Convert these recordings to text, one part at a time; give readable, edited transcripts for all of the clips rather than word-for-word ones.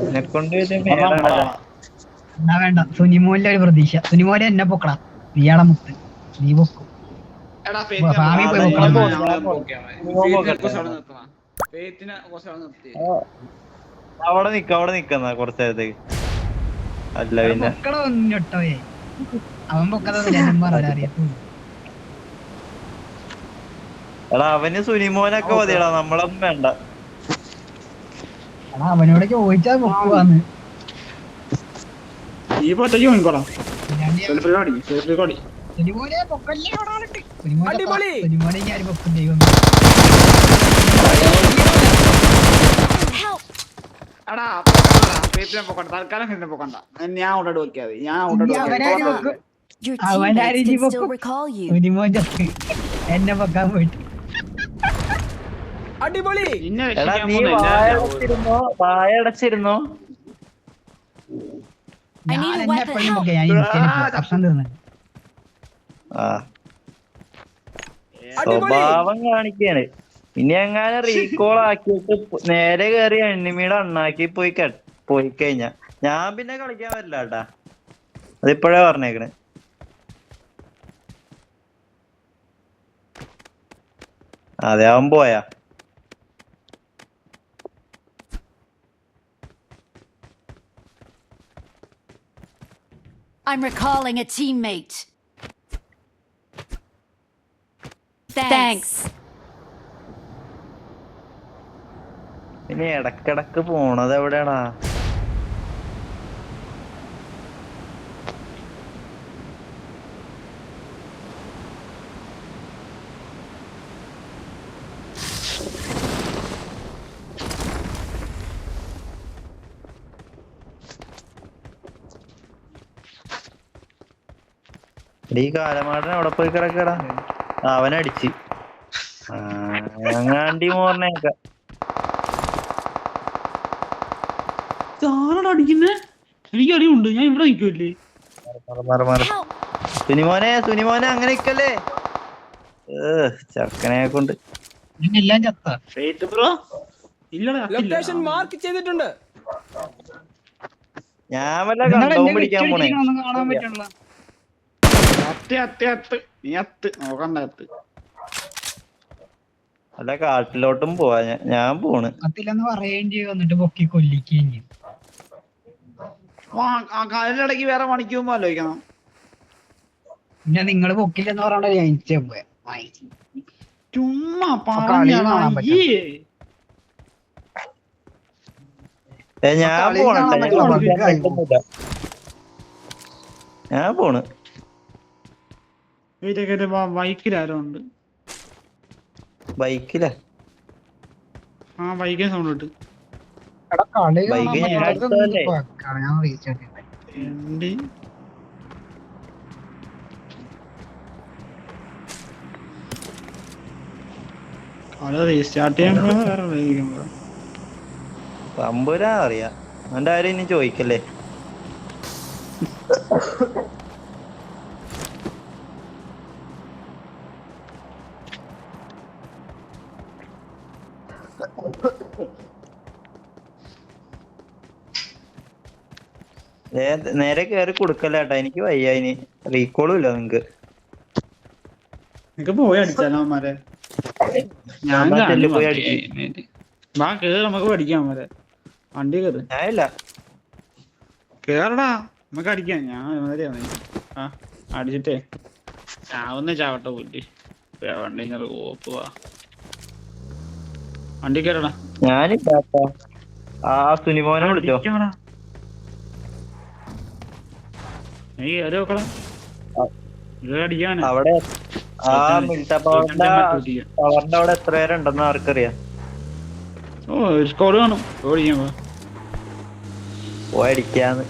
എന്നെക്കൊണ്ട് എന്നാ വേണ്ട സുനിമോന്റെ ഒരു പ്രതീക്ഷ. സുനിമോനെ എന്നെ പൊക്കണം. നീയാളെ മുത്ത് നീ പൊക്കും. ഫാമി പോയി പൊക്കണം. അവിടെ നിക്കുന്ന കുറച്ച് നേരത്തേക്ക്. അല്ല പിന്നെ പൊക്കടോയെ അവൻ പൊക്കറിയത്തു. എടാ അവന് സുനിമോനൊക്കെ മതിയടാ, നമ്മളൊന്നും വേണ്ട. എടാ അവനോട് ചോദിച്ചാ പൊക്കുവാന്ന്. സുനിമോനെ പൊക്കല്ലേ അവിടെ സുനിമോനെ ഞാൻ പൊക്കും ദൈവം. എന്നെ പൊക്കാൻ പോയിട്ട് അടിപൊളി. എടാ നീ വായടച്ചിരുന്നോ? ഞാൻ എന്നെ എപ്പോഴും പൊക്കെ. ഞാൻ ഭക്ഷണം തീർന്നു. സ്വഭാവം കാണിക്കാണ്. ഇനി എങ്ങനെ റീകോൾ ആക്കിയിട്ട് നേരെ കയറി എണ്ണിമീടെ അണ്ണാക്കി പോയി കഴിഞ്ഞാ ഞാൻ പിന്നെ കളിക്കാൻ പറ്റില്ല കേട്ടാ. അതിപ്പോഴേ പറഞ്ഞേക്കണ്. അതെ അവൻ പോയാ. I'm recalling a teammate. Thanks. ഇനി ഇടക്കിടക്ക് പോണത് എവിടെയാടാ? ഈ കാലമാടൻ അവിടെ പോയി കിടക്കടാ. അവനടിച്ച് ഞങ്ങാണ്ടി മോർണേക്ക എനിക്ക് അറിവുണ്ട്. ഞാൻ ഇവിടെ നിൽക്കുമല്ലേ. സുനിമോനെ അങ്ങനെ നിക്കല്ലേ. ചെറുക്കനെ കൊണ്ട് എല്ലാം ചത്ത. ലൊക്കേഷൻ മാർക്ക് ചെയ്തിട്ടുണ്ട്. ഞാൻ വല്ല കണ്ടവും പിടിക്കാൻ പോണേ. കാണാൻ പറ്റുള്ള അല്ല കാട്ടിലോട്ടും പോവാ. ഞാൻ പോണ്. കത്തില്ലെന്ന് പറയുകയും ചെയ്യും. എന്നിട്ട് പൊക്കി കൊല്ലിക്കുകയും ചെയ്യും. കാലിനിടയ്ക്ക് വേറെ പണിക്കുമ്പോ ആലോചിക്കണം. പിന്നെ നിങ്ങള് പൊക്കില്ലെന്ന് പറയണ്ട. ചുമ്മാ ഞാൻ പോണ്. ബൈക്കിലാരോ ഉണ്ട്. ബൈക്കിലാ? ആ ബൈക്കിന് സൗണ്ട് ഇട്ട്. റീസ്റ്റാർട്ട് ചെയ്യുമ്പോ തമ്പുരാ അറിയാ. എന്റെ ആരും ഇനി ചോദിക്കല്ലേ. നേരെ കേറി കൊടുക്കല്ലേട്ടാ. എനിക്ക് വയ്യ. ഇനി റീകോളും ഇല്ല നിങ്ങക്ക്. പോയി അടിച്ചാലോ അവന്മാരെ. നമുക്ക് പഠിക്കാം അവന്മാരെ. വണ്ടി കയറി. ഞാനില്ല. കേറടാ നമുക്ക് അടിക്കാം. ഞാൻ അടിച്ചിട്ടേ ചാവുന്ന ചാവട്ടെ പോയിട്ട്. വണ്ടി പോവാ. വണ്ടി കയറടാ. ഞാനില്ല. ആ സുനിമോനെ വിളിച്ചോ. നീ കയറി നോക്കടാ. അടിക്കാനാ അവിടെ ആ മിൽട്ട പവറിന്റെ അവിടെ എത്ര പേരുണ്ടെന്ന് ആർക്കറിയാം. സ്കോഡ് കാണും. പോയി അടിക്കാന്ന്.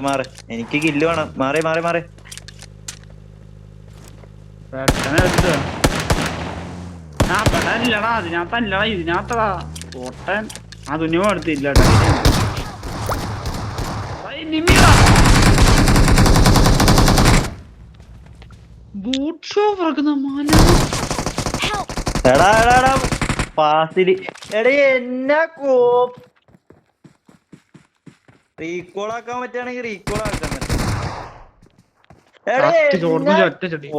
മാറ് എനിക്ക് കില്ല് വേണം. മാറി അല്ലടാ അതിനകത്തല്ലടാ ഇതിനകത്തടാ ഓട്ടൻ ആ തുന്നിമ എടുത്തില്ല ബൂട്ട് ഷോ പറക്കുന്ന മാല എടാ എടാ എടാ പാസില് എടേ എന്നാ റീകോൾ ആക്കാൻ പറ്റുകയാണെങ്കിൽ റീകോൾ ആക്കാൻ പറ്റും.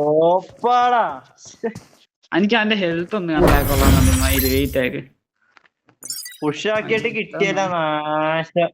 ഓപ്പാടാ എനിക്ക് അതിന്റെ ഹെൽത്ത് ഒന്ന് കണ്ടാക്കൊള്ളാൻ വെയിറ്റ് ആക്കി പുഷാക്കിയിട്ട് കിട്ടിയല്ല നാശം.